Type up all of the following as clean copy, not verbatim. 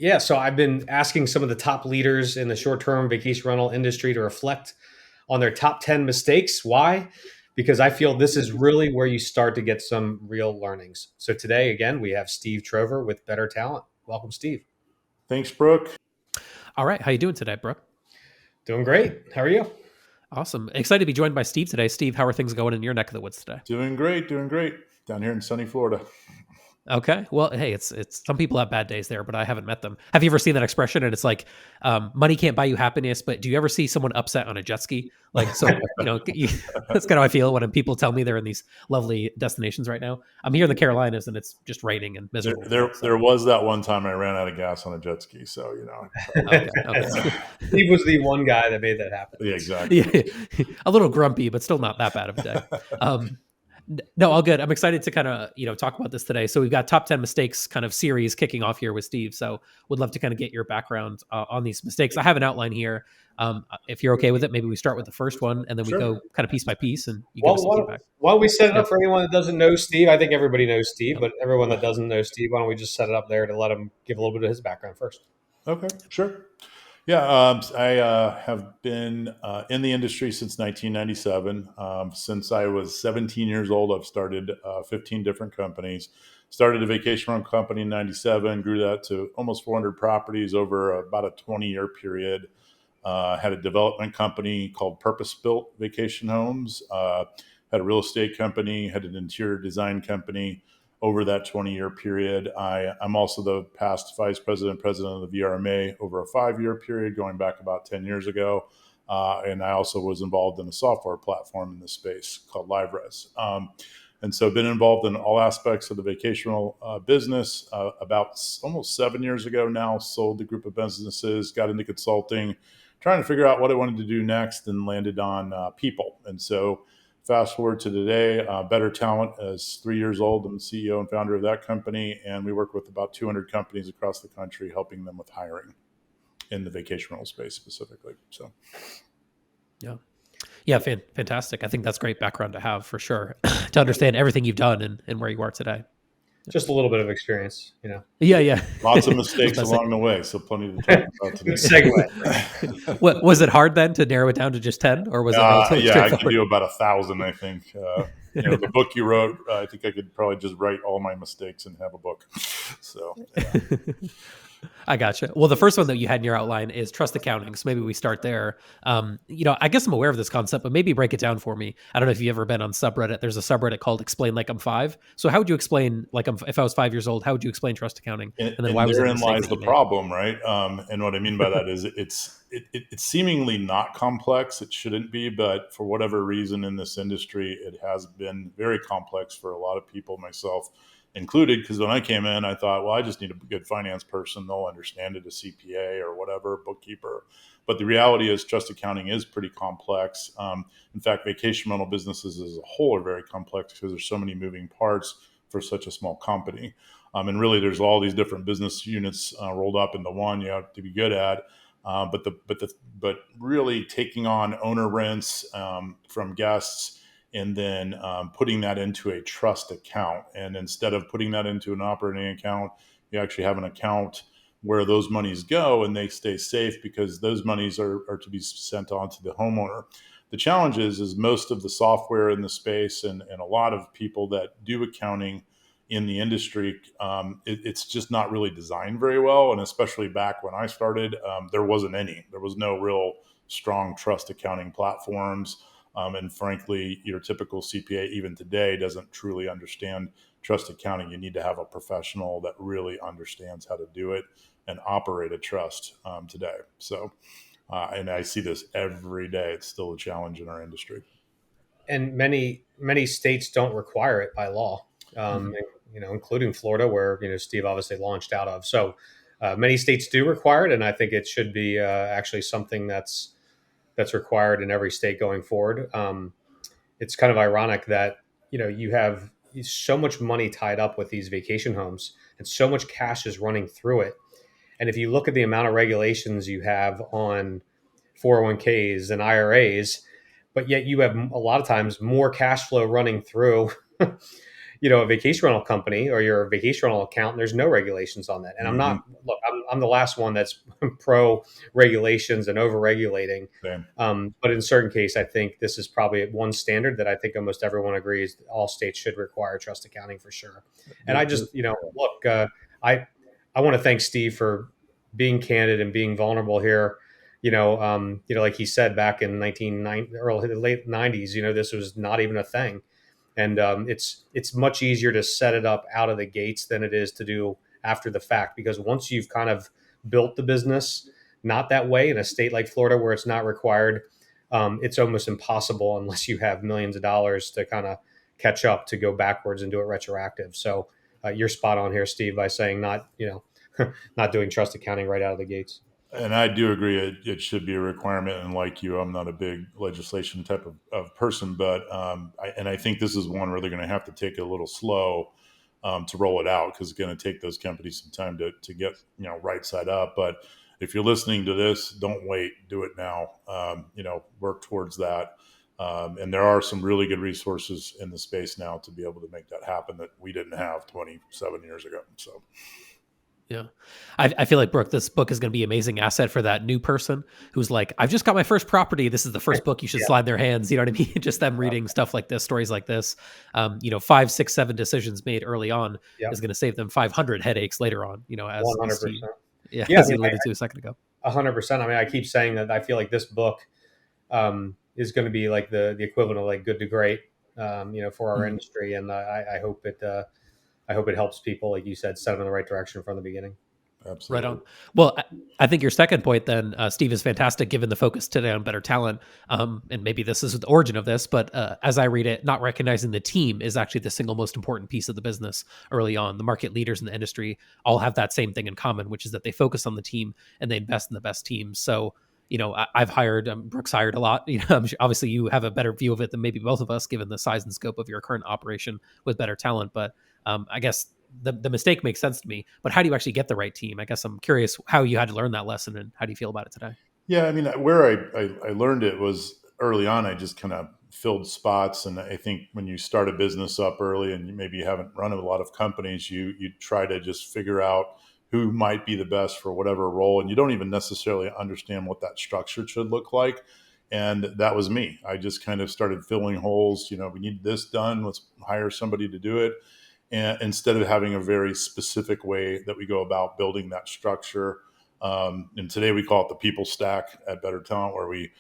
Yeah, so I've been asking some of the top leaders in the short-term vacation rental industry to reflect on their top 10 mistakes. Why? Because I feel this is really where you start to get some real learnings. So today, again, we have Steve Trover with Better Talent. Welcome, Steve. Thanks, Brooke. All right. How you doing today, Brooke? Doing great. How are you? Awesome. Excited to be joined by Steve today. Steve, how are things going in your neck of the woods today? Doing great, doing great. Down here in sunny Florida. Okay. Well, hey, it's some people have bad days there, but I haven't met them. Have you ever seen that expression? And it's like, money can't buy you happiness, but do you ever see someone upset on a jet ski? Like, so, that's kind of how I feel when people tell me they're in these lovely destinations right now. I'm here in the Carolinas and it's just raining and miserable. There was that one time I ran out of gas on a jet ski. So, Okay. Steve was the one guy that made that happen. Yeah, exactly. Yeah, a little grumpy, but still not that bad of a day. No, all good. I'm excited to kind of, talk about this today. So we've got top 10 mistakes kind of series kicking off here with Steve. So would love to kind of get your background on these mistakes. I have an outline here. If you're okay with it, maybe we start with the first one and then we go kind of piece by piece and you give us some feedback. While we set it up for anyone that doesn't know Steve, I think everybody knows Steve, but everyone that doesn't know Steve, why don't we just set it up there to let him give a little bit of his background first? Okay, sure. Yeah, I have been in the industry since 1997. Since I was 17 years old, I've started 15 different companies. Started a vacation rental company in 97, grew that to almost 400 properties over about a 20-year period. Had a development company called Purpose Built Vacation Homes. Had a real estate company, had an interior design company. Over that 20-year period, I'm also the past vice president of the VRMA over a 5-year period, going back about 10 years ago. And I also was involved in a software platform in this space called LiveRes. And so I've been involved in all aspects of the vacational business. About almost 7 years ago now, sold the group of businesses, got into consulting, trying to figure out what I wanted to do next, and landed on people. And so fast forward to today, Better Talent is 3 years old. I'm the CEO and founder of that company, and we work with about 200 companies across the country, helping them with hiring in the vacation rental space specifically. So, yeah, fantastic. I think that's great background to have for sure, to understand everything you've done and where you are today. Just a little bit of experience, Yeah. Lots of mistakes along the way, so plenty to talk about today. Good segue. What was it hard then to narrow it down to just 10, or was it relatively straightforward? I could do about 1,000, I think. The book you wrote, I think I could probably just write all my mistakes and have a book. So, yeah. I gotcha. Well, the first one that you had in your outline is trust accounting. So maybe we start there. I guess I'm aware of this concept, but maybe break it down for me. I don't know if you've ever been on subreddit. There's a subreddit called Explain Like I'm 5. So how would you explain, if I was 5 years old, how would you explain trust accounting? And then why was therein lies the problem, right? And what I mean by that is it's seemingly not complex. It shouldn't be, but for whatever reason in this industry, it has been very complex for a lot of people, myself included, because when I came in, I thought, well, I just need a good finance person. They'll understand it, a CPA or whatever, bookkeeper. But the reality is trust accounting is pretty complex. In fact, vacation rental businesses as a whole are very complex because there's so many moving parts for such a small company. And really, there's all these different business units rolled up into one you have to be good at. But really taking on owner rents from guests, and then putting that into a trust account. And instead of putting that into an operating account, you actually have an account where those monies go and they stay safe because those monies are to be sent on to the homeowner. The challenge is most of the software in the space and a lot of people that do accounting in the industry, it's just not really designed very well. And especially back when I started, there wasn't any. There was no real strong trust accounting platforms. And frankly, your typical CPA, even today, doesn't truly understand trust accounting. You need to have a professional that really understands how to do it and operate a trust today. So, and I see this every day. It's still a challenge in our industry. And many states don't require it by law, including Florida, where Steve obviously launched out of. So many states do require it, and I think it should be actually something that's required in every state going forward. It's kind of ironic that, you have so much money tied up with these vacation homes and so much cash is running through it. And if you look at the amount of regulations you have on 401ks and IRAs, but yet you have a lot of times more cash flow running through, a vacation rental company or you're a vacation rental account, there's no regulations on that. And I'm Mm-hmm. not, look, I'm the last one that's pro regulations and over regulating. Same. But in certain case, I think this is probably one standard that I think almost everyone agrees that all states should require trust accounting for sure. And I just, look, I want to thank Steve for being candid and being vulnerable here. Like he said back in 1990, early late 90s, this was not even a thing. And it's much easier to set it up out of the gates than it is to do after the fact, because once you've kind of built the business not that way in a state like Florida where it's not required, it's almost impossible unless you have millions of dollars to kind of catch up to go backwards and do it retroactive. So you're spot on here, Steve, by saying not not doing trust accounting right out of the gates. And I do agree it should be a requirement. And like you, I'm not a big legislation type of person, but I think this is one where they're going to have to take it a little slow to roll it out, because it's going to take those companies some time to get right side up. But if you're listening to this, don't wait, do it now. Work towards that. And there are some really good resources in the space now to be able to make that happen that we didn't have 27 years ago. So. Yeah. I feel like, Brooke, this book is going to be an amazing asset for that new person who's like, I've just got my first property. This is the first book you should slide their hands. You know what I mean? Just them reading stuff like this, stories like this, 5, 6, 7 decisions made early on is going to save them 500 headaches later on, as 100%. As you alluded to a second ago. 100%. I mean, I keep saying that I feel like this book is going to be like the equivalent of like Good to Great, for our industry. And I hope it helps people, like you said, set them in the right direction from the beginning. Absolutely. Right on. Well, I think your second point then, Steve, is fantastic given the focus today on better talent. And maybe this is the origin of this, but as I read it, not recognizing the team is actually the single most important piece of the business early on. The market leaders in the industry all have that same thing in common, which is that they focus on the team and they invest in the best teams. So, I've hired, Brooks hired a lot. Obviously you have a better view of it than maybe both of us, given the size and scope of your current operation with better talent. But I guess the mistake makes sense to me, but how do you actually get the right team? I guess I'm curious how you had to learn that lesson and how do you feel about it today? Yeah, I mean, where I learned it was early on. I just kind of filled spots, and I think when you start a business up early and maybe you haven't run a lot of companies, you try to just figure out who might be the best for whatever role, and you don't even necessarily understand what that structure should look like. And that was me. I just kind of started filling holes. We need this done. Let's hire somebody to do it. And instead of having a very specific way that we go about building that structure. And today we call it the people stack at Better Talent, where we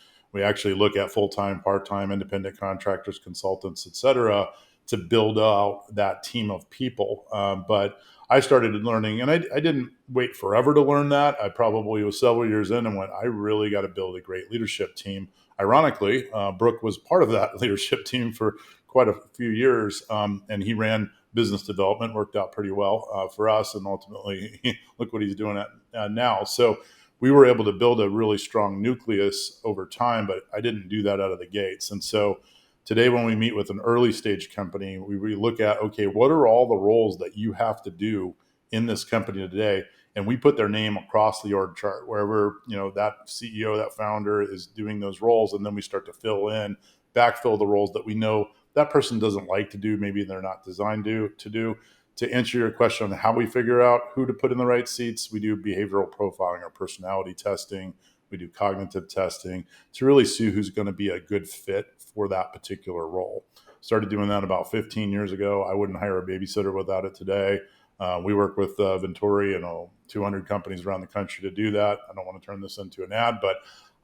actually look at full-time, part-time, independent contractors, consultants, et cetera, to build out that team of people. But I started learning, and I didn't wait forever to learn that. I probably was several years in and went, I really got to build a great leadership team. Ironically, Brooke was part of that leadership team for quite a few years, and he ran business development, worked out pretty well for us, and ultimately look what he's doing now. So we were able to build a really strong nucleus over time, but I didn't do that out of the gates. And so today when we meet with an early stage company, we really look at, okay, what are all the roles that you have to do in this company today? And we put their name across the org chart, wherever that CEO, that founder is doing those roles. And then we start to backfill the roles that we know that person doesn't like to do, maybe they're not designed to do. To answer your question on how we figure out who to put in the right seats, we do behavioral profiling or personality testing. We do cognitive testing to really see who's going to be a good fit for that particular role. Started doing that about 15 years ago. I wouldn't hire a babysitter without it today. We work with Vintory and 200 companies around the country to do that. I don't want to turn this into an ad, but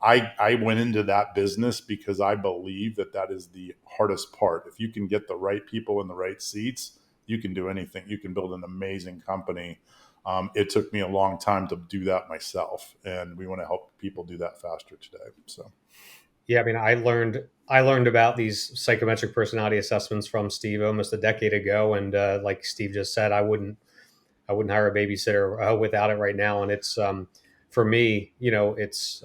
I went into that business because I believe that is the hardest part. If you can get the right people in the right seats, you can do anything. You can build an amazing company. It took me a long time to do that myself, and we want to help people do that faster today. So, yeah, I mean, I learned about these psychometric personality assessments from Steve almost a decade ago, and like Steve just said, I wouldn't hire a babysitter without it right now. And it's for me, it's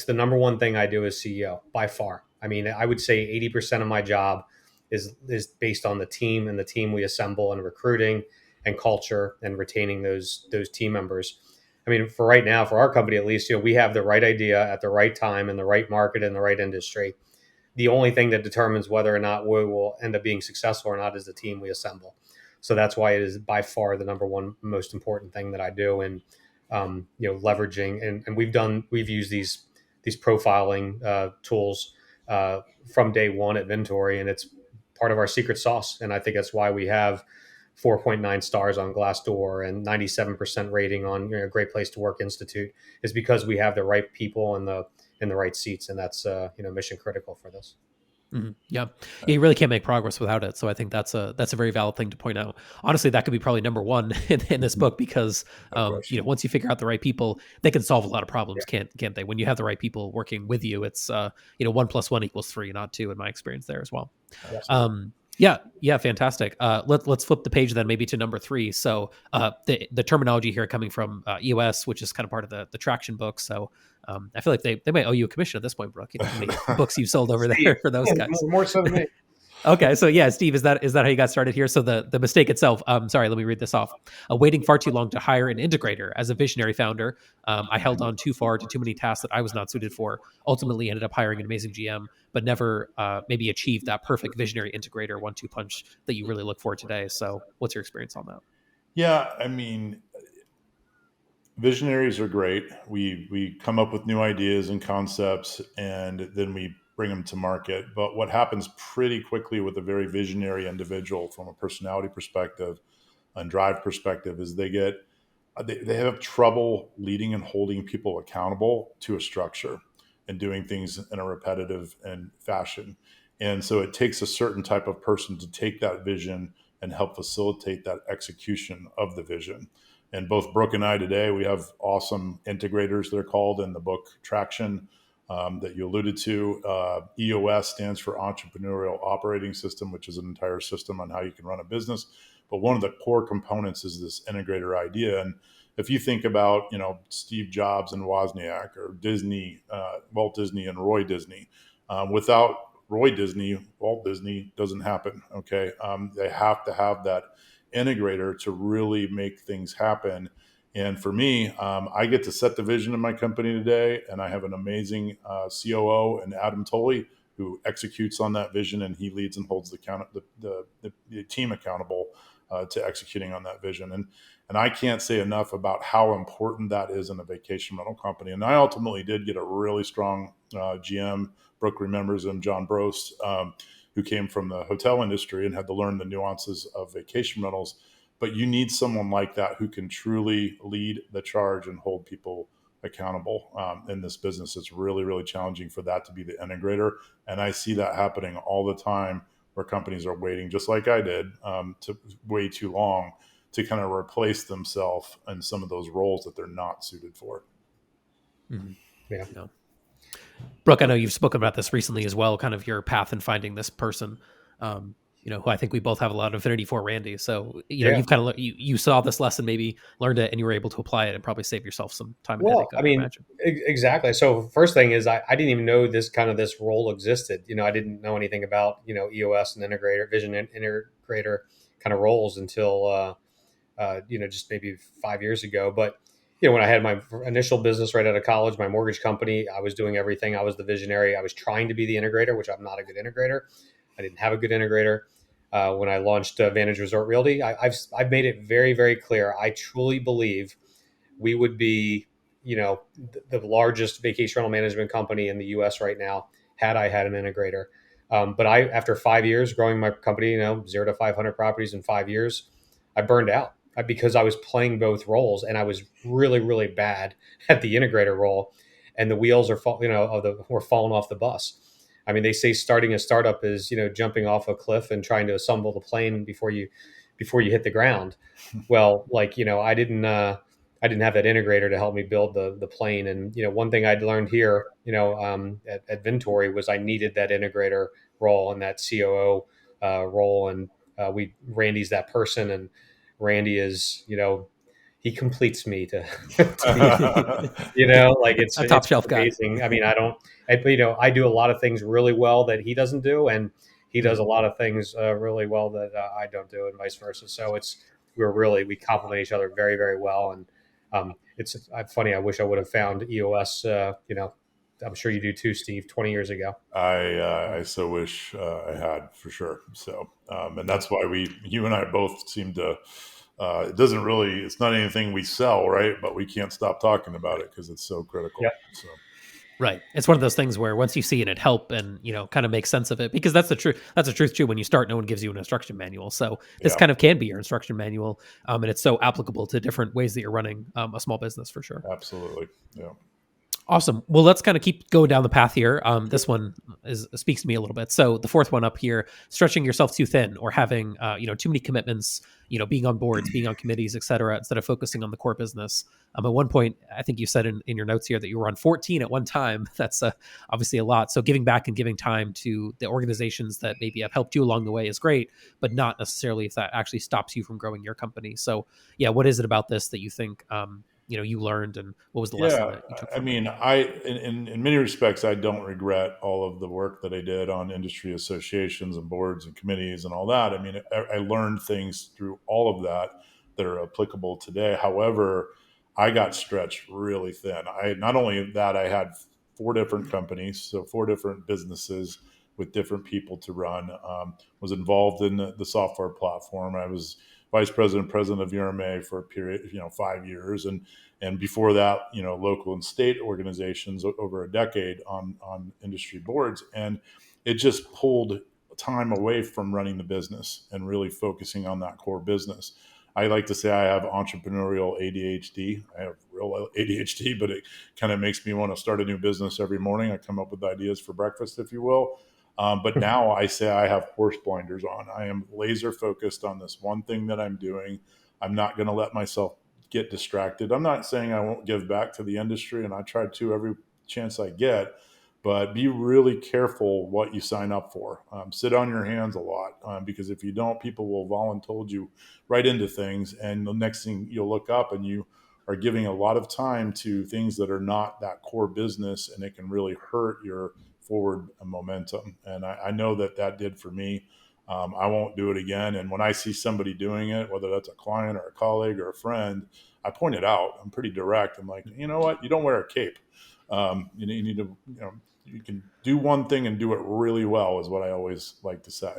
the number one thing I do as CEO by far. I mean, I would say 80% of my job is based on the team and the team we assemble and recruiting and culture and retaining those team members. I mean, for right now, for our company at least, we have the right idea at the right time in the right market in the right industry. the only thing that determines whether or not we will end up being successful or not is the team we assemble. So that's why it is by far the number one most important thing that I do. And leveraging, and we've used these profiling tools from day one at Vintory, and it's part of our secret sauce. And I think that's why we have 4.9 stars on Glassdoor and 97% rating on Great Place to Work Institute, is because we have the right people in the right seats, and that's mission critical for this. Mm-hmm. Yeah, you really can't make progress without it. So I think that's a very valid thing to point out. Honestly, that could be probably number one in this book, because once you figure out the right people, they can solve a lot of problems, can't they? When you have the right people working with you, it's 1 + 1 = 3, not 2, in my experience there as well. Yeah, fantastic. Let's flip the page then, maybe to number 3. So the terminology here coming from EOS, which is kind of part of the Traction book. So I feel like they might owe you a commission at this point, Brooke. How many books you've sold over there for those guys? More so than me. Okay, so yeah, Steve, is that how you got started here? So the mistake itself. Sorry, let me read this off. Waiting far too long to hire an integrator. As a visionary founder, I held on too far to too many tasks that I was not suited for. Ultimately, ended up hiring an amazing GM, but never maybe achieved that perfect visionary integrator 1-2 punch that you really look for today. So, what's your experience on that? Yeah, I mean, visionaries are great. We come up with new ideas and concepts, and then we bring them to market. But what happens pretty quickly with a very visionary individual from a personality perspective and drive perspective is they have trouble leading and holding people accountable to a structure and doing things in a repetitive and fashion. And so it takes a certain type of person to take that vision and help facilitate that execution of the vision. And both Brooke and I today, we have awesome integrators, they're called in the book Traction, that you alluded to. EOS stands for Entrepreneurial Operating System, which is an entire system on how you can run a business. But one of the core components is this integrator idea. And if you think about, Steve Jobs and Wozniak, or Disney, Walt Disney and Roy Disney, without Roy Disney, Walt Disney doesn't happen. Okay. They have to have that integrator to really make things happen. And for me, I get to set the vision of my company today, and I have an amazing COO and Adam Tolley who executes on that vision, and he leads and holds the team accountable to executing on that vision. And I can't say enough about how important that is in a vacation rental company. And I ultimately did get a really strong GM. Brooke remembers him, John Brost, who came from the hotel industry and had to learn the nuances of vacation rentals. But you need someone like that who can truly lead the charge and hold people accountable in this business. It's really, really challenging for that to be the integrator. And I see that happening all the time, where companies are waiting, just like I did, to way too long to kind of replace themselves in some of those roles that they're not suited for. Mm-hmm. Yeah. Brooke, I know you've spoken about this recently as well, kind of your path in finding this person, who I think we both have a lot of affinity for, Randy. So, you've kind of, you saw this lesson, maybe learned it, and you were able to apply it and probably save yourself some time and headache. I mean, exactly. So first thing is I didn't even know this role existed. I didn't know anything about, EOS and vision integrator kind of roles until, just maybe 5 years ago. But, when I had my initial business right out of college, my mortgage company, I was doing everything. I was the visionary. I was trying to be the integrator, which I'm not a good integrator. I didn't have a good integrator. When I launched Vantage Resort Realty, I've made it very, very clear. I truly believe we would be, the largest vacation rental management company in the U.S. right now had I had an integrator. But after 5 years growing my company, 0 to 500 properties in 5 years, I burned out because I was playing both roles, and I was really, really bad at the integrator role, and the wheels were falling off the bus. I mean, they say starting a startup is, jumping off a cliff and trying to assemble the plane before you hit the ground. Well, I didn't have that integrator to help me build the plane. And, one thing I'd learned here, at Vintory was I needed that integrator role and that COO role. And Randy's that person, and Randy is, he completes me to it's a top shelf amazing. Guy. I mean, I do a lot of things really well that he doesn't do, and he does a lot of things really well that I don't do, and vice versa. So we complement each other very, very well. And it's funny. I wish I would have found EOS, I'm sure you do too, Steve, 20 years ago. I so wish I had, for sure. So, and that's why you and I both seem to. It doesn't really. It's not anything we sell, right? But we can't stop talking about it because it's so critical. Yep. So. Right. It's one of those things where once you see it help and, kind of make sense of it, because that's the truth. That's the truth too. When you start, no one gives you an instruction manual. So this Yeah. kind of can be your instruction manual. And it's so applicable to different ways that you're running a small business for sure. Absolutely. Yeah. Awesome. Well, let's kind of keep going down the path here. This one speaks to me a little bit. So the fourth one up here, stretching yourself too thin or having, too many commitments, being on boards, being on committees, et cetera, instead of focusing on the core business. At one point, I think you said in your notes here that you were on 14 at one time. That's obviously a lot. So giving back and giving time to the organizations that maybe have helped you along the way is great, but not necessarily if that actually stops you from growing your company. So yeah, what is it about this that you think, you learned, and what was the lesson that you took from it? In many respects, I don't regret all of the work that I did on industry associations and boards and committees and all that. I mean, I learned things through all of that are applicable today. However, I got stretched really thin. Not only that, I had 4 different companies, so 4 different businesses with different people to run. Was involved in the software platform. I was vice president of URMA for a period, 5 years, and before that, local and state organizations over a decade on industry boards, and it just pulled time away from running the business and really focusing on that core business. I like to say I have entrepreneurial ADHD. I have real ADHD, but it kind of makes me want to start a new business every morning. I come up with ideas for breakfast, if you will. But now I say I have horse blinders on. I am laser focused on this one thing that I'm doing. I'm not going to let myself get distracted. I'm not saying I won't give back to the industry, and I try to every chance I get, but be really careful what you sign up for. Sit on your hands a lot, because if you don't, people will volunteer you right into things, and the next thing you'll look up and you are giving a lot of time to things that are not that core business, and it can really hurt your forward momentum. And I know that did for me. I won't do it again. And when I see somebody doing it, whether that's a client or a colleague or a friend, I point it out. I'm pretty direct. I'm like, you know what? You don't wear a cape. You need to, you can do one thing and do it really well, is what I always like to say.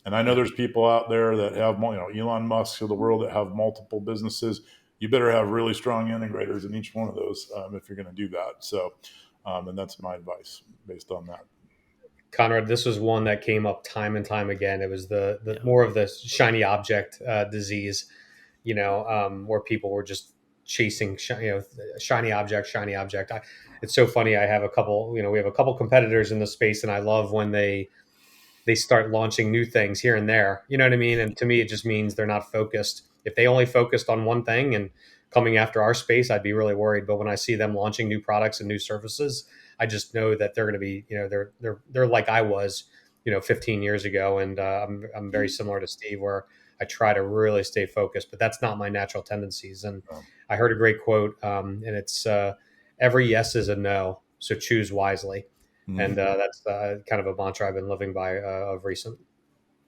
And I know there's people out there that have, Elon Musk of the world that have multiple businesses. You better have really strong integrators in each one of those if you're going to do that. So, and that's my advice based on that. Conrad, this was one that came up time and time again. It was the more of the shiny object disease, where people were just chasing, shiny object. It's so funny. I have a couple, we have a couple competitors in the space, and I love when they start launching new things here and there. You know what I mean? And to me, it just means they're not focused. If they only focused on one thing and coming after our space, I'd be really worried. But when I see them launching new products and new services, I just know that they're going to be, they're like I was, 15 years ago. And I'm very similar to Steve, where I try to really stay focused, but that's not my natural tendencies. And I heard a great quote, and it's every yes is a no, so choose wisely. Mm-hmm. And that's kind of a mantra I've been living by of recent.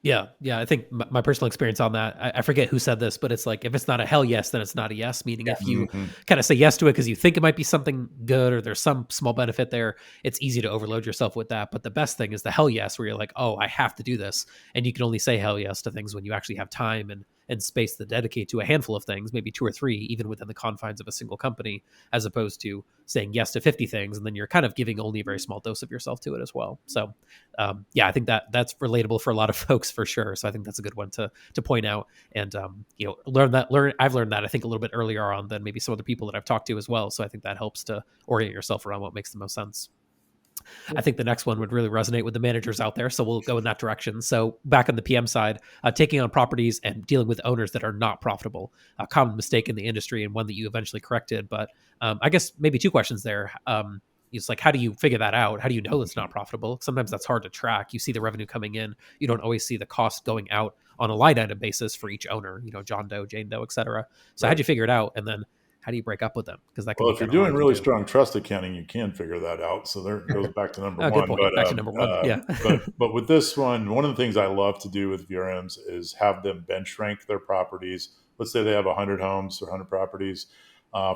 Yeah. I think my personal experience on that, I forget who said this, but it's like, if it's not a hell yes, then it's not a yes. Meaning if you kind of say yes to it because you think it might be something good or there's some small benefit there, it's easy to overload yourself with that. But the best thing is the hell yes, where you're like, oh, I have to do this. And you can only say hell yes to things when you actually have time and space to dedicate to a handful of things, maybe 2 or 3, even within the confines of a single company, as opposed to saying yes to 50 things. And then you're kind of giving only a very small dose of yourself to it as well. So I think that's relatable for a lot of folks for sure. So I think that's a good one to point out and, I've learned that I think a little bit earlier on than maybe some of the people that I've talked to as well. So I think that helps to orient yourself around what makes the most sense. I think the next one would really resonate with the managers out there. So we'll go in that direction. So back on the PM side, taking on properties and dealing with owners that are not profitable, a common mistake in the industry and one that you eventually corrected. But I guess maybe 2 questions there. It's like, how do you figure that out? How do you know it's not profitable? Sometimes that's hard to track. You see the revenue coming in. You don't always see the cost going out on a line item basis for each owner, John Doe, Jane Doe, et cetera. So how'd you figure it out? And then how do you break up with them? Because that can if you're doing really strong trust accounting, you can figure that out. So there goes back to number one. Good point. Back to number one. Yeah. but with this one of the things I love to do with VRMs is have them bench rank their properties. Let's say they have 100 homes or 100 properties.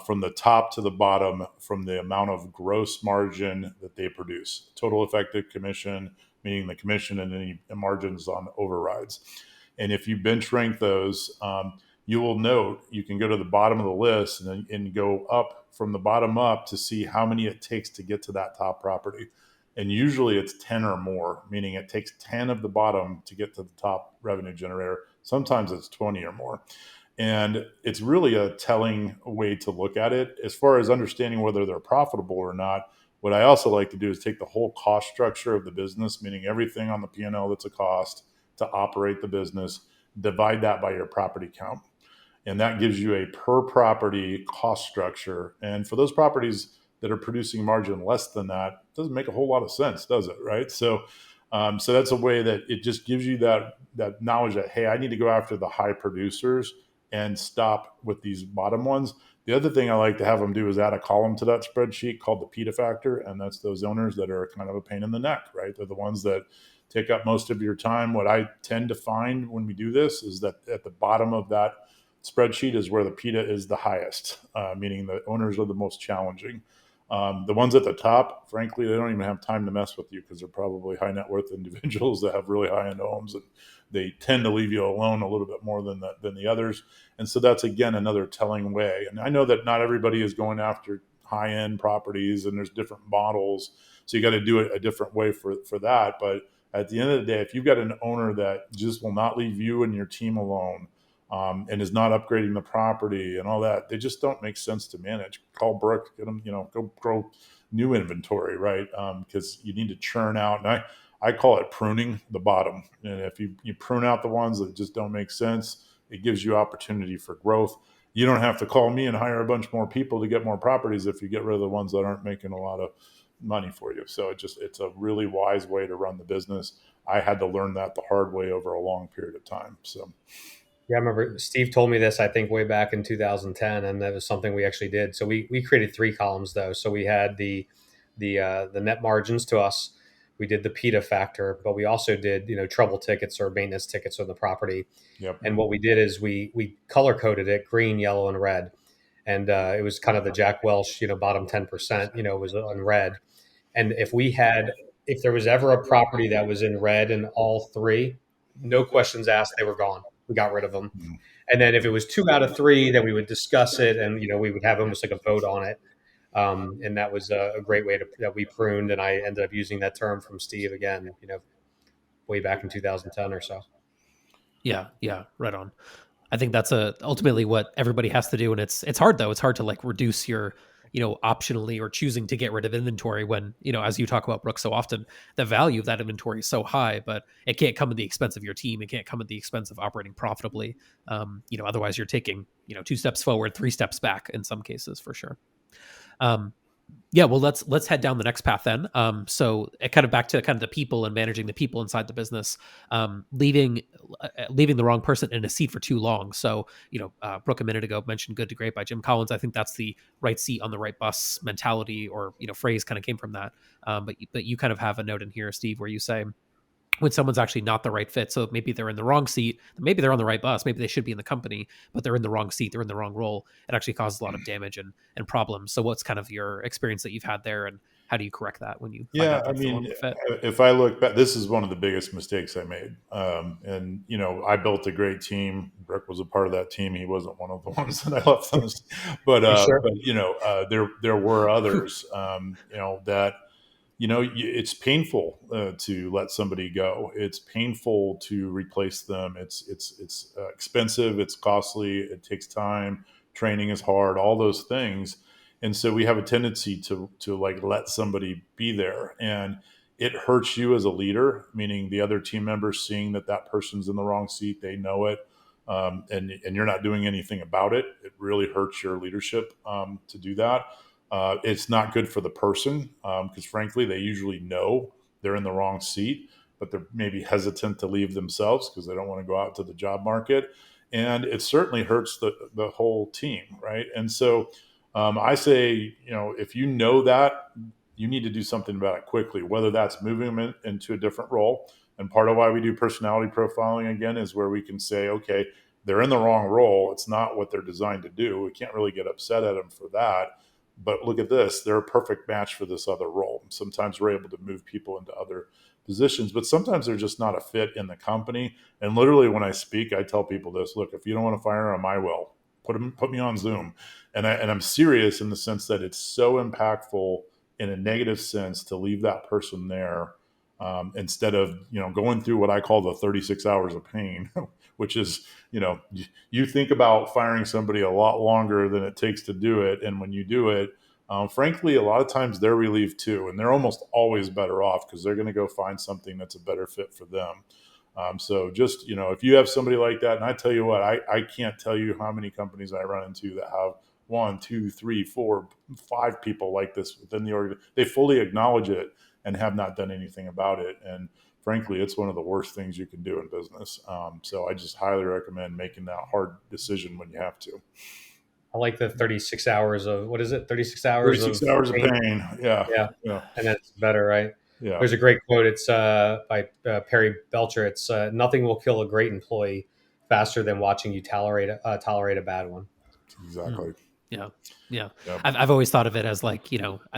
from the top to the bottom, from the amount of gross margin that they produce. Total effective commission, meaning the commission and any margins on overrides. And if you bench rank those, you will note you can go to the bottom of the list and go up from the bottom up to see how many it takes to get to that top property. And usually it's 10 or more, meaning it takes 10 of the bottom to get to the top revenue generator. Sometimes it's 20 or more. And it's really a telling way to look at it. As far as understanding whether they're profitable or not, what I also like to do is take the whole cost structure of the business, meaning everything on the P&L that's a cost to operate the business, divide that by your property count. And that gives you a per property cost structure. And for those properties that are producing margin less than that, it doesn't make a whole lot of sense, does it? Right. So that's a way that it just gives you that knowledge that, hey, I need to go after the high producers and stop with these bottom ones. The other thing I like to have them do is add a column to that spreadsheet called the PETA factor. And that's those owners that are kind of a pain in the neck, right? They're the ones that take up most of your time. What I tend to find when we do this is that at the bottom of that spreadsheet is where the PETA is the highest, meaning the owners are the most challenging. The ones at the top, frankly, they don't even have time to mess with you because they're probably high net worth individuals that have really high end homes, and they tend to leave you alone a little bit more than the others. And so that's, again, another telling way. And I know that not everybody is going after high end properties, and there's different models. So you got to do it a different way for that. But at the end of the day, if you've got an owner that just will not leave you and your team alone, and is not upgrading the property and all that, they just don't make sense to manage. Call Brooke, get them, go grow new inventory, right? Because you need to churn out. And I call it pruning the bottom. And if you prune out the ones that just don't make sense, it gives you opportunity for growth. You don't have to call me and hire a bunch more people to get more properties if you get rid of the ones that aren't making a lot of money for you. So it's a really wise way to run the business. I had to learn that the hard way over a long period of time. So. Yeah, I remember Steve told me this, I think, way back in 2010, and that was something we actually did. So we created three columns, though. So we had the net margins to us. We did the PETA factor, but we also did, trouble tickets or maintenance tickets on the property. Yep. And what we did is we color coded it green, yellow, and red. And it was kind of the Jack Welch, bottom 10%, was on red. And if there was ever a property that was in red in all three, no questions asked, they were gone. We got rid of them. Mm-hmm. And then if it was 2 out of 3, then we would discuss it, and we would have almost like a vote on it. And that was a great way that we pruned. And I ended up using that term from Steve again, way back in 2010 or so. Yeah, right on. I think that's ultimately what everybody has to do, and it's hard though. It's hard to like reduce your optionally or choosing to get rid of inventory when, as you talk about, Brooke, so often the value of that inventory is so high, but it can't come at the expense of your team. It can't come at the expense of operating profitably. Otherwise you're taking, 2 steps forward, 3 steps back in some cases for sure. Yeah, well, let's head down the next path then. So it kind of back to kind of the people and managing the people inside the business, leaving the wrong person in a seat for too long. So, Brooke a minute ago mentioned "Good to Great" by Jim Collins. I think that's the right seat on the right bus mentality, or phrase kind of came from that. But you kind of have a note in here, Steve, where you say, when someone's actually not the right fit. So maybe they're in the wrong seat, maybe they're on the right bus, maybe they should be in the company, but they're in the wrong seat, they're in the wrong role. It actually causes a lot of damage and problems. So what's kind of your experience that you've had there, and how do you correct that when you find out that's the wrong fit? If I look back, this is one of the biggest mistakes I made. And I built a great team. Rick was a part of that team. He wasn't one of the ones that I left them. But sure? there were others, that it's painful to let somebody go. It's painful to replace them. It's expensive. It's costly. It takes time. Training is hard. All those things, and so we have a tendency to like let somebody be there, and it hurts you as a leader. Meaning the other team members seeing that person's in the wrong seat. They know it, and you're not doing anything about it. It really hurts your leadership to do that. It's not good for the person because, frankly, they usually know they're in the wrong seat, but they're maybe hesitant to leave themselves because they don't want to go out to the job market. And it certainly hurts the whole team, right? And so I say, if you know that, you need to do something about it quickly, whether that's moving them into a different role. And part of why we do personality profiling, again, is where we can say, okay, they're in the wrong role. It's not what they're designed to do. We can't really get upset at them for that. But look at this, they're a perfect match for this other role. Sometimes we're able to move people into other positions, but sometimes they're just not a fit in the company. And literally, when I speak, I tell people this: look, if you don't want to fire them, I will. Put me on Zoom, and I'm serious in the sense that it's so impactful in a negative sense to leave that person there, instead of going through what I call the 36 hours of pain, which is you think about firing somebody a lot longer than it takes to do it, and when you do it, frankly, a lot of times they're relieved too, and they're almost always better off because they're going to go find something that's a better fit for them. So just, if you have somebody like that, and I tell you what, I can't tell you how many companies I run into that have one, two, three, four, five people like this within the organization. They fully acknowledge it and have not done anything about it. And frankly, it's one of the worst things you can do in business. So I just highly recommend making that hard decision when you have to. I like the 36 hours of, what is it? 36 hours 36 of hours of pain. pain. Yeah. Yeah. Yeah. And that's better, right? Yeah. There's a great quote. It's by Perry Belcher. It's nothing will kill a great employee faster than watching you tolerate a bad one. Exactly. Yeah. Yeah. Yep. I've always thought of it as like,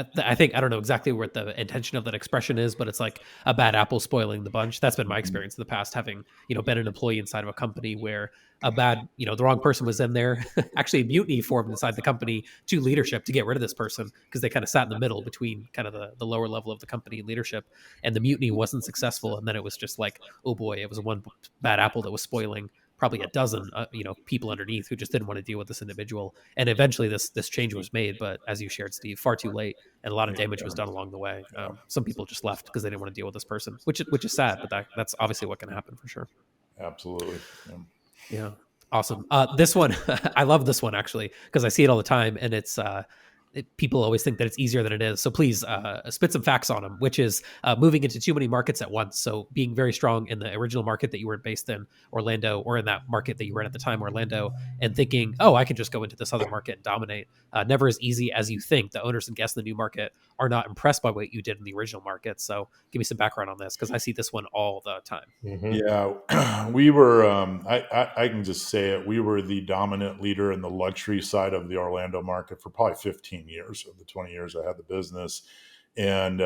I think, I don't know exactly what the intention of that expression is, but it's like a bad apple spoiling the bunch. That's been my experience in the past, having, been an employee inside of a company where a bad, the wrong person was in there. Actually, a mutiny formed inside the company to leadership to get rid of this person because they kind of sat in the middle between kind of the lower level of the company and leadership. And the mutiny wasn't successful. And then it was just like, oh boy, it was one bad apple that was spoiling probably a dozen, people underneath who just didn't want to deal with this individual. And eventually this change was made, but as you shared, Steve, far too late, and a lot of damage was done along the way. Some people just left because they didn't want to deal with this person, which is sad, but that's obviously what can happen for sure. Absolutely. Yeah. Awesome. This one, I love this one actually, because I see it all the time, and it's people always think that it's easier than it is. So please spit some facts on them, which is moving into too many markets at once. So being very strong in the original market that you were based in, Orlando, or in that market that you were in at the time, Orlando, and thinking, oh, I can just go into this other market and dominate. Never as easy as you think. The owners and guests in the new market are not impressed by what you did in the original market. So give me some background on this, because I see this one all the time. Mm-hmm. Yeah, we were, I can just say it, we were the dominant leader in the luxury side of the Orlando market for probably 15 years of the 20 years I had the business. And,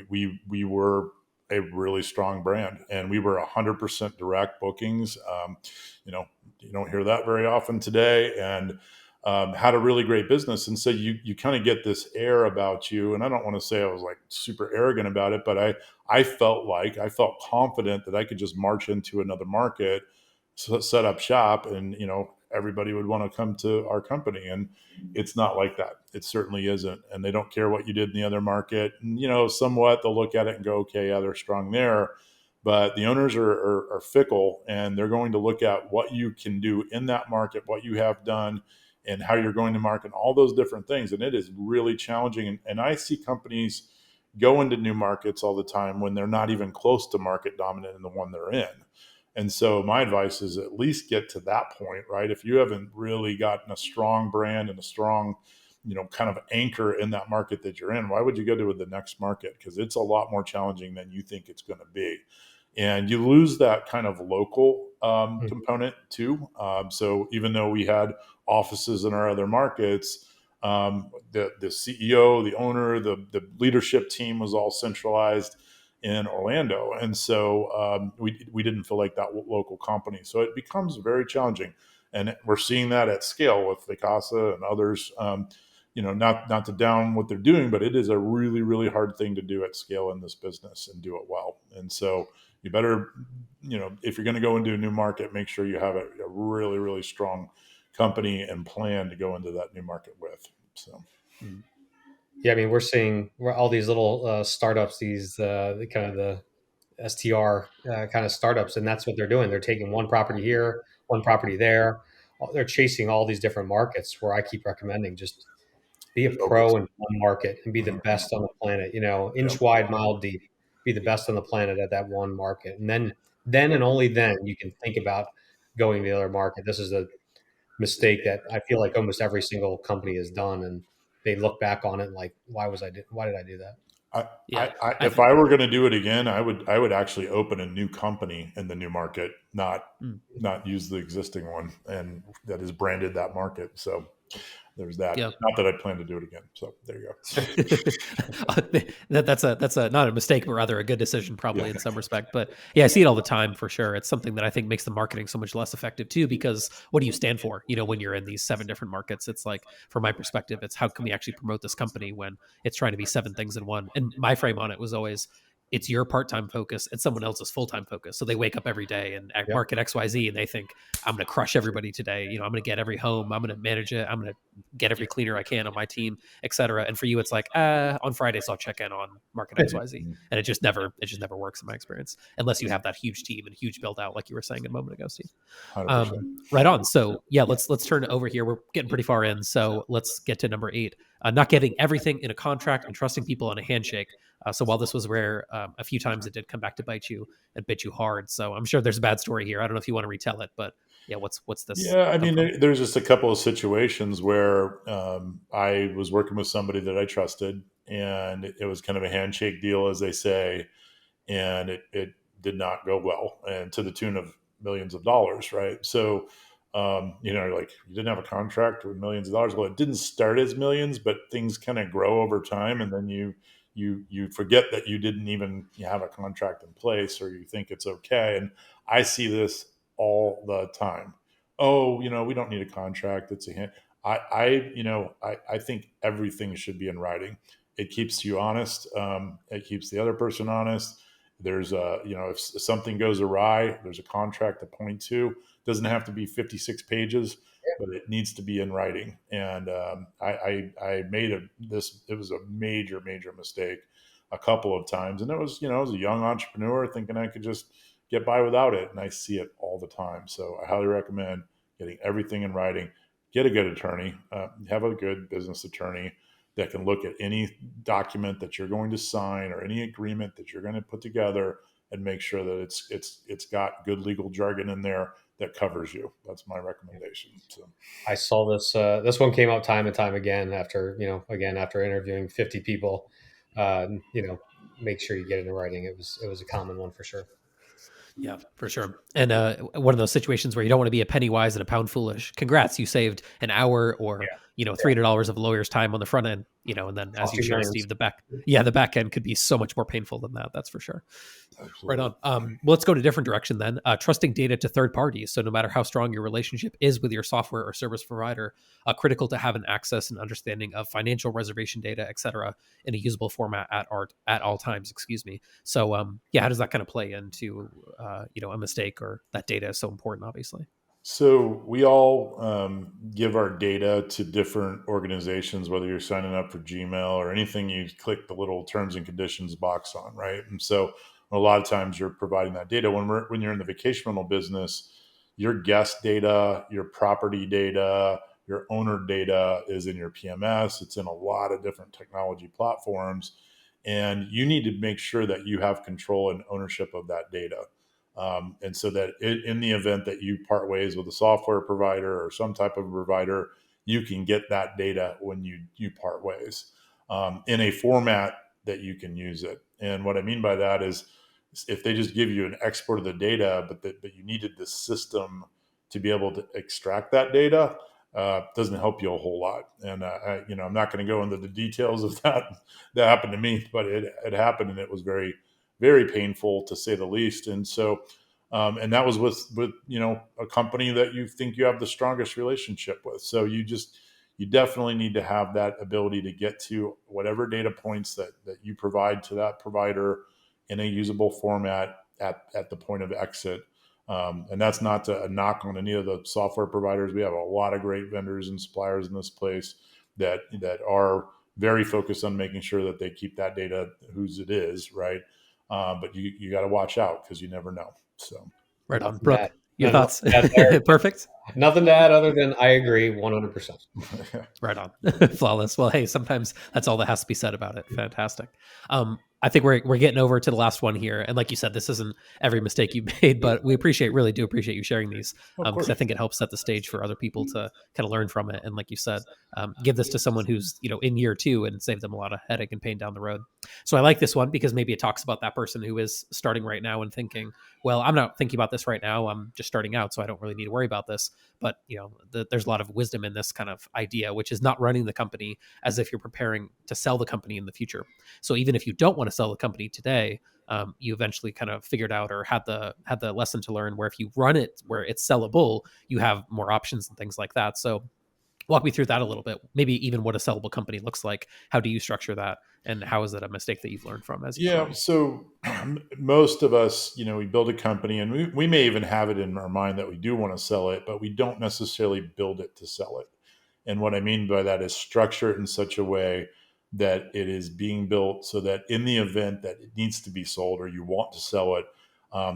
we were a really strong brand, and we were 100% direct bookings. You don't hear that very often today, and had a really great business. And so you kind of get this air about you. And I don't want to say I was like super arrogant about it, but I felt confident that I could just march into another market, set up shop, and everybody would want to come to our company. And it's not like that. It certainly isn't. And they don't care what you did in the other market. And somewhat they'll look at it and go, okay, yeah, they're strong there. But the owners are fickle, and they're going to look at what you can do in that market, what you have done, and how you're going to market, all those different things. And it is really challenging. And I see companies go into new markets all the time when they're not even close to market dominant in the one they're in. And so my advice is at least get to that point, right? If you haven't really gotten a strong brand and a strong, kind of anchor in that market that you're in, why would you go to the next market? Because it's a lot more challenging than you think it's going to be. And you lose that kind of local component too. So even though we had offices in our other markets, the CEO, the owner, the leadership team was all centralized in Orlando. And so we didn't feel like that local company. So it becomes very challenging. And we're seeing that at scale with Vacasa and others, not to down what they're doing, but it is a really, really hard thing to do at scale in this business and do it well. And so you better, if you're going to go into a new market, make sure you have a really, really strong company and plan to go into that new market with. So, Yeah, I mean, we're seeing all these little startups, these the kind of the STR kind of startups, and that's what they're doing. They're taking one property here, one property there. They're chasing all these different markets. Where I keep recommending just be a focus. pro in one market and be the best on the planet. Inch Yep. wide, mile deep. Be the best on the planet at that one market, and then and only then you can think about going to the other market. This is a mistake that I feel like almost every single company has done, and they look back on it like, why did I do that? Yeah, If I were going to do it again, I would actually open a new company in the new market, not use the existing one, and that is branded that market. So there's that. yeah. Not that I plan to do it again. So there you go. That's a not a mistake, but rather a good decision, probably Yeah. in some respect. But yeah, I see it all the time for sure. It's something that I think makes the marketing so much less effective too, because what do you stand for? When you're in these 7 different markets, it's like, from my perspective, it's how can we actually promote this company when it's trying to be 7 things in one. And my frame on it was always, it's your part-time focus and someone else's full-time focus. So they wake up every day and Yep. market XYZ, and they think, I'm going to crush everybody today. I'm going to get every home. I'm going to manage it. I'm going to get every cleaner I can on my team, etc. And for you, it's like, on Fridays I'll check in on market XYZ, and it just never works in my experience, unless you have that huge team and huge build out, like you were saying a moment ago, Steve. 100%. Right on. So yeah, let's turn over here. We're getting pretty far in, so let's get to number 8. Not getting everything in a contract and trusting people on a handshake. So while this was rare, a few times it did come back to bite you and bit you hard. So I'm sure there's a bad story here. I don't know if you want to retell it, but yeah, what's this? Yeah, I mean, there's just a couple of situations where I was working with somebody that I trusted, and it was kind of a handshake deal, as they say, and it did not go well, and to the tune of millions of dollars, right? So, like, you didn't have a contract with millions of dollars. Well, it didn't start as millions, but things kind of grow over time, and then you forget that you didn't even have a contract in place, or you think it's okay. And I see this all the time. Oh, we don't need a contract. It's a hand. I think everything should be in writing. It keeps you honest. It keeps the other person honest. There's if something goes awry, there's a contract to point to. It doesn't have to be 56 pages, but it needs to be in writing. And I made it was a major mistake a couple of times, and it was I was a young entrepreneur thinking I could just get by without it, and I see it all the time. So I highly recommend getting everything in writing. Get a good attorney. Have a good business attorney that can look at any document that you're going to sign or any agreement that you're going to put together and make sure that it's got good legal jargon in there that covers you. That's my recommendation. So I saw this. This one came up time and time again after after interviewing 50 people. Make sure you get it in writing. It was a common one for sure. Yeah, for sure. And one of those situations where you don't want to be a penny wise and a pound foolish. Congrats, you saved an hour or $300 of a lawyer's time on the front end. And then as you showed, Steve, the back end could be so much more painful than that. That's for sure. Absolutely. Right on. Well, let's go to a different direction then. Trusting data to third parties. So no matter how strong your relationship is with your software or service provider, critical to have an access and understanding of financial reservation data, et cetera, in a usable format at all times. Excuse me. So how does that kind of play into a mistake, or that data is so important, obviously? So we all give our data to different organizations, whether you're signing up for Gmail or anything you click the little terms and conditions box on, right? And so a lot of times you're providing that data. When you're in the vacation rental business, your guest data, your property data, your owner data is in your PMS. It's in a lot of different technology platforms, and you need to make sure that you have control and ownership of that data. And so that in the event that you part ways with a software provider or some type of provider, you can get that data when you part ways in a format that you can use it. And what I mean by that is, if they just give you an export of the data, but you needed the system to be able to extract that data, doesn't help you a whole lot. And I'm not going to go into the details of that happened to me, but it happened, and it was very, very painful, to say the least. And so, and that was with a company that you think you have the strongest relationship with. So you definitely need to have that ability to get to whatever data points that you provide to that provider in a usable format at the point of exit. And that's not a knock on any of the software providers. We have a lot of great vendors and suppliers in this place that are very focused on making sure that they keep that data whose it is, right? But you got to watch out, because you never know. So right on, Brooke. Your thoughts? Perfect. Nothing to add other than I agree 100%. Right on. Flawless. Well, hey, sometimes that's all that has to be said about it. Fantastic. I think we're getting over to the last one here, and like you said, this isn't every mistake you made, but we really do appreciate you sharing these, Of because I course. think it helps set the stage for other people to kind of learn from it, and like you said, give this to someone who's in year two and save them a lot of headache and pain down the road. So I like this one because maybe it talks about that person who is starting right now and thinking, well, I'm not thinking about this right now. I'm just starting out, so I don't really need to worry about this. But there's a lot of wisdom in this kind of idea, which is not running the company as if you're preparing to sell the company in the future. So even if you don't want to sell the company today, you eventually kind of figured out or had the lesson to learn where if you run it where it's sellable, you have more options and things like that. So walk me through that a little bit. Maybe even what a sellable company looks like. How do you structure that, and how is it a mistake that you've learned from as you've Yeah. grown? So most of us, we build a company and we may even have it in our mind that we do want to sell it, but we don't necessarily build it to sell it. And what I mean by that is structure it in such a way that it is being built so that in the event that it needs to be sold or you want to sell it,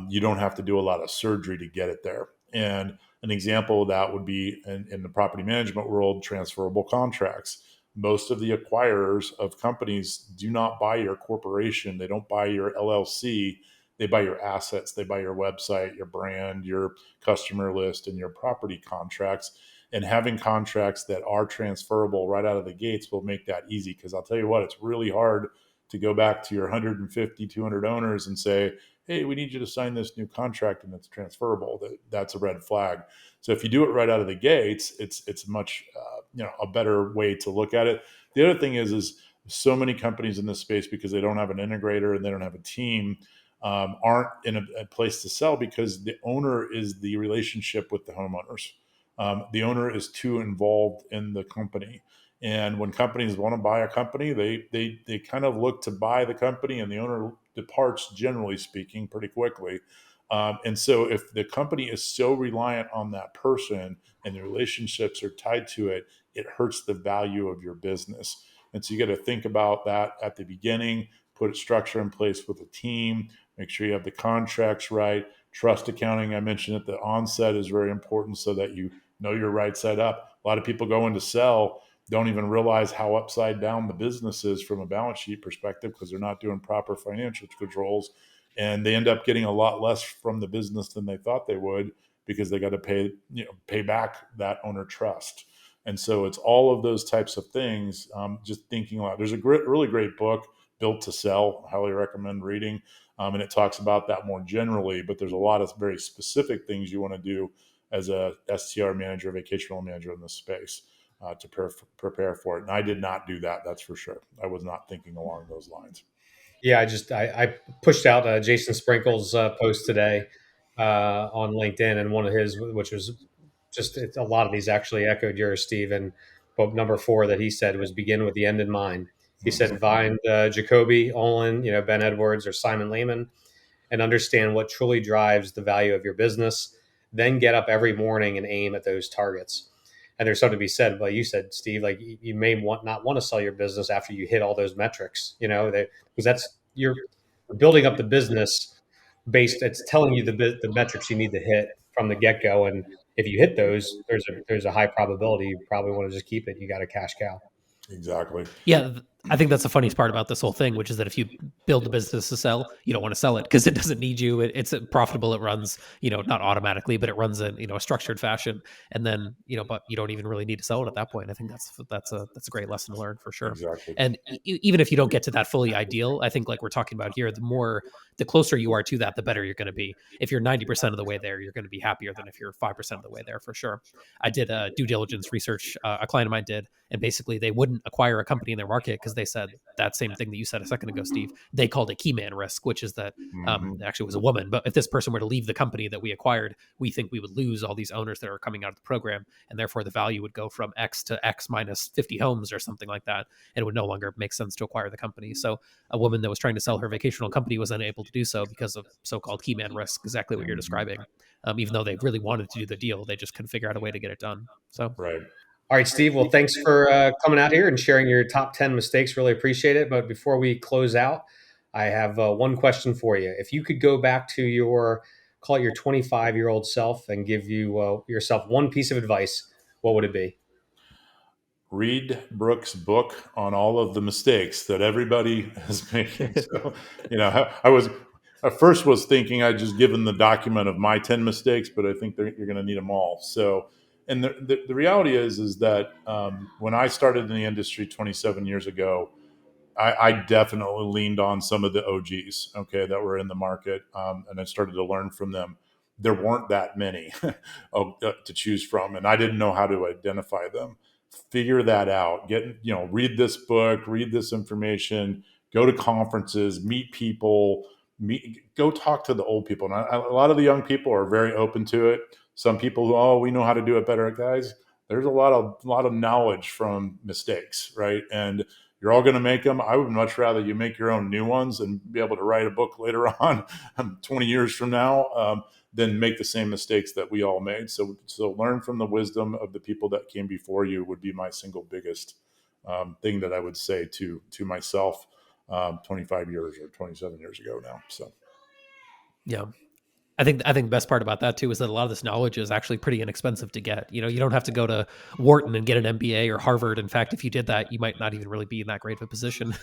you don't have to do a lot of surgery to get it there. And an example of that would be in the property management world, transferable contracts. Most of the acquirers of companies do not buy your corporation. They don't buy your LLC. They buy your assets. They buy your website, your brand, your customer list, and your property contracts. And having contracts that are transferable right out of the gates will make that easy. Because I'll tell you what, it's really hard to go back to your 150, 200 owners and say, hey, we need you to sign this new contract and it's transferable. That's a red flag. So if you do it right out of the gates, it's much a better way to look at it. The other thing is so many companies in this space, because they don't have an integrator and they don't have a team, aren't in a place to sell because the owner is the relationship with the homeowners. The owner is too involved in the company. And when companies want to buy a company, they kind of look to buy the company, and the owner departs, generally speaking, pretty quickly. And so, if the company is so reliant on that person and the relationships are tied to it, it hurts the value of your business. And so, you got to think about that at the beginning, put a structure in place with a team, make sure you have the contracts right. Trust accounting, I mentioned at the onset, is very important so that you know your right side up. A lot of people go in to sell, don't even realize how upside down the business is from a balance sheet perspective because they're not doing proper financial controls. And they end up getting a lot less from the business than they thought they would because they got to pay back that owner trust. And so it's all of those types of things. Just thinking a lot. There's a really great book, Built to Sell. Highly recommend reading. And it talks about that more generally, but there's a lot of very specific things you want to do as a STR manager, vacation rental manager in this space to prepare for it. And I did not do that. That's for sure. I was not thinking along those lines. Yeah, I pushed out Jason Sprinkle's post today on LinkedIn, and one of his, which was just a lot of these actually echoed yours, Steve. And but number four that he said was begin with the end in mind. He said Mm-hmm. find Jacoby, Olin, Ben Edwards, or Simon Lehman, and understand what truly drives the value of your business. Then get up every morning and aim at those targets. And there's something to be said, like you said, Steve, like you may not want to sell your business after you hit all those metrics, because that's you're building up the business based. It's telling you the metrics you need to hit from the get go, and if you hit those, there's a high probability you probably want to just keep it. You got a cash cow. Exactly. Yeah, I think that's the funniest part about this whole thing, which is that if you build a business to sell, you don't want to sell it because it doesn't need you. It's profitable. It runs, not automatically, but it runs in a structured fashion. And then but you don't even really need to sell it at that point. I think that's a great lesson to learn for sure. Exactly. And even if you don't get to that fully ideal, I think like we're talking about here, the closer you are to that, the better you're going to be. If you're 90% of the way there, you're going to be happier than if you're 5% of the way there for sure. I did due diligence research. A client of mine did, and basically they wouldn't acquire a company in their market because they said that same thing that you said a second ago, Steve. They called it key man risk, which is that Mm-hmm. actually it was a woman. But if this person were to leave the company that we acquired, we think we would lose all these owners that are coming out of the program, and therefore the value would go from X to X minus 50 homes or something like that, and it would no longer make sense to acquire the company. So a woman that was trying to sell her vacational company was unable to do so because of so-called key man risk, exactly what you're Mm-hmm. describing. Even though they really wanted to do the deal, they just couldn't figure out a way to get it done. So Right. All right, Steve. Well, thanks for coming out here and sharing your top 10 mistakes. Really appreciate it. But before we close out, I have one question for you. If you could go back to call it your 25-year-old self and give yourself one piece of advice, what would it be? read Brooks' book on all of the mistakes that everybody is making. So, I first was thinking I'd just given the document of my 10 mistakes, but I think you're going to need them all. So, and the reality is that when I started in the industry 27 years ago, I definitely leaned on some of the OGs, okay, that were in the market, and I started to learn from them. There weren't that many to choose from, and I didn't know how to identify them. Figure that out. Read this book, read this information, go to conferences, meet people, go talk to the old people. And a lot of the young people are very open to it. Some people, oh, we know how to do it better, guys. There's a lot of knowledge from mistakes, right? And you're all going to make them. I would much rather you make your own new ones and be able to write a book later on, 20 years from now, than make the same mistakes that we all made. So learn from the wisdom of the people that came before you would be my single biggest thing that I would say to myself 25 years or 27 years ago now. So, yeah. I think the best part about that too is that a lot of this knowledge is actually pretty inexpensive to get. You don't have to go to Wharton and get an MBA or Harvard. In fact, if you did that, you might not even really be in that great of a position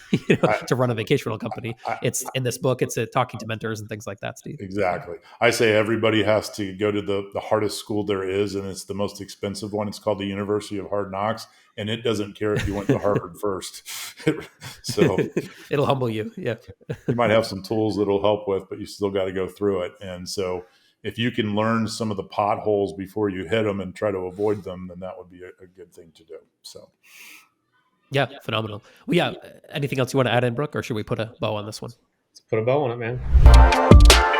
to run a vacation rental company. It's in this book. It's talking to mentors and things like that, Steve. Exactly. I say everybody has to go to the hardest school there is, and it's the most expensive one. It's called the University of Hard Knocks, and it doesn't care if you went to Harvard first. So it'll humble you. Yeah. You might have some tools that'll help with, but you still got to go through it. And so if you can learn some of the potholes before you hit them and try to avoid them, then that would be a good thing to do. So. Yeah, phenomenal. Well, yeah. Anything else you want to add in, Brooke, or should we put a bow on this one? Let's put a bow on it, man.